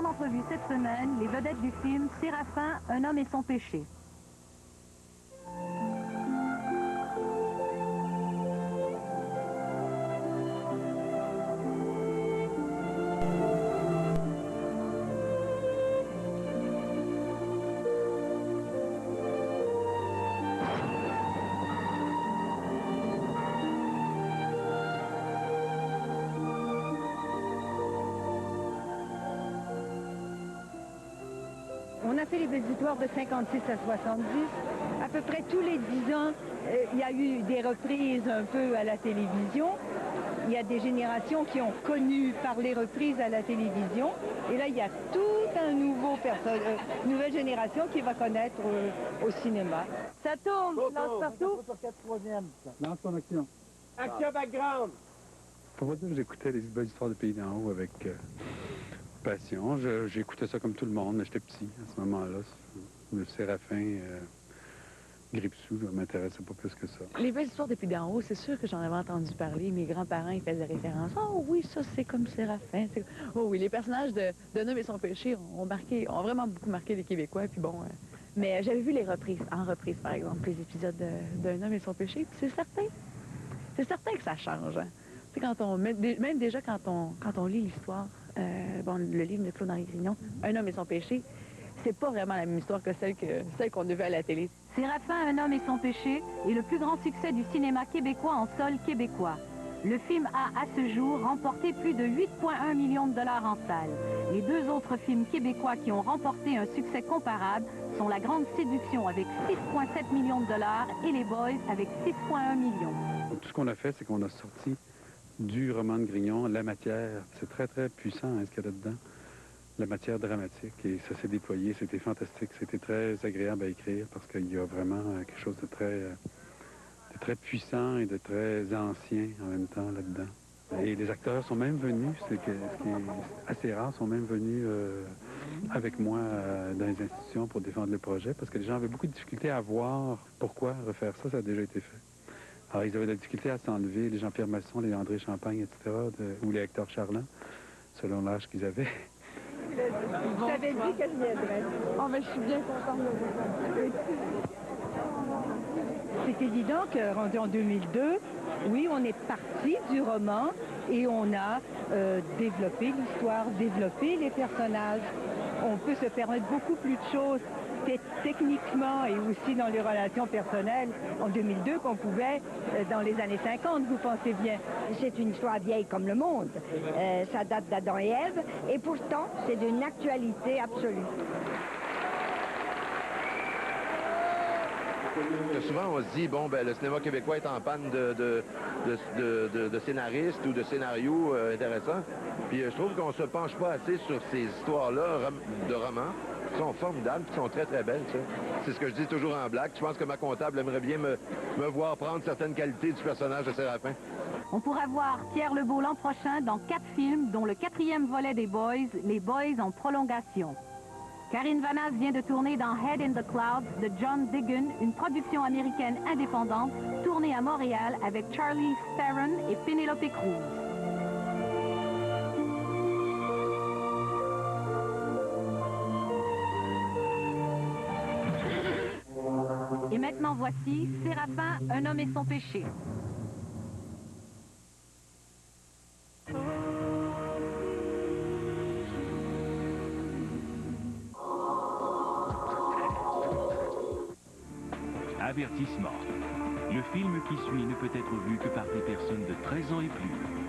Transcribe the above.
en entrevue cette semaine les vedettes du film Séraphin, un homme et son péché. On a fait les belles histoires de 56 à 70. À peu près tous les 10 ans, il y a eu des reprises un peu à la télévision. Il y a des générations qui ont connu par les reprises à la télévision. Et là, il y a toute une nouvelle génération qui va connaître au cinéma. Ça tourne, lance partout. Lance ton action. Action background. Faut pas dire que j'écoutais les belles histoires de Pays d'en haut avec passion. J'écoutais ça comme tout le monde, mais j'étais petit à ce moment-là. Le Séraphin, Gripsou, ça m'intéressait pas plus que ça. Les belles histoires depuis d'en haut, c'est sûr que j'en avais entendu parler. Mes grands-parents, ils faisaient référence. Oh oui, ça, c'est comme Séraphin. Oh oui, les personnages d'Un homme et son péché ont vraiment beaucoup marqué les Québécois. Puis bon, mais j'avais vu les reprises, en reprise, par exemple, les épisodes d'Un homme et son péché. Puis c'est certain que ça change. Hein. Tu sais, même déjà quand on lit l'histoire, le livre de Claude-Henri Grignon, Un homme et son péché, c'est pas vraiment la même histoire que celle qu'on a vue à la télé. Séraphin, un homme et son péché est le plus grand succès du cinéma québécois en sol québécois. Le film a, à ce jour, remporté plus de 8,1 millions de dollars en salle. Les deux autres films québécois qui ont remporté un succès comparable sont La Grande Séduction avec 6,7 millions de dollars et Les Boys avec 6,1 millions. Tout ce qu'on a fait, c'est qu'on a sorti du roman de Grignon la matière. C'est très, très puissant, hein, ce qu'il y a là-dedans. La matière dramatique. Et ça s'est déployé. C'était fantastique. C'était très agréable à écrire parce qu'il y a vraiment quelque chose de très puissant et de très ancien en même temps là-dedans. Et les acteurs sont même venus, ce qui est assez rare, sont même venus avec moi dans les institutions pour défendre le projet parce que les gens avaient beaucoup de difficultés à voir pourquoi refaire ça. Ça a déjà été fait. Alors, ils avaient de la difficulté à s'enlever, les Jean-Pierre Masson, les André Champagne, etc., ou les Hector Charland, selon l'âge qu'ils avaient. Vous avez dit qu'elle viendrait. Oh, mais je suis bien contente de vous. C'est évident que, rendu en 2002, oui, on est parti du roman et on a développé l'histoire, développé les personnages. On peut se permettre beaucoup plus de choses techniquement et aussi dans les relations personnelles en 2002 qu'on pouvait dans les années 50, vous pensez bien. C'est une histoire vieille comme le monde. Ça date d'Adam et Ève et pourtant c'est d'une actualité absolue. Souvent, on se dit, bon, ben, le cinéma québécois est en panne de scénaristes ou de scénarios intéressants. Puis je trouve qu'on se penche pas assez sur ces histoires-là de romans qui sont formidables, qui sont très, très belles. C'est ce que je dis toujours en blague. Je pense que ma comptable aimerait bien me voir prendre certaines qualités du personnage de Séraphin. On pourra voir Pierre Lebeau l'an prochain dans 4 films, dont le 4e volet des Boys, Les Boys en prolongation. Karine Vanasse vient de tourner dans Head in the Clouds de John Diggin, une production américaine indépendante, tournée à Montréal avec Charlie Theron et Penelope Cruz. Et maintenant voici Séraphin, un homme et son péché. Avertissement. Le film qui suit ne peut être vu que par des personnes de 13 ans et plus.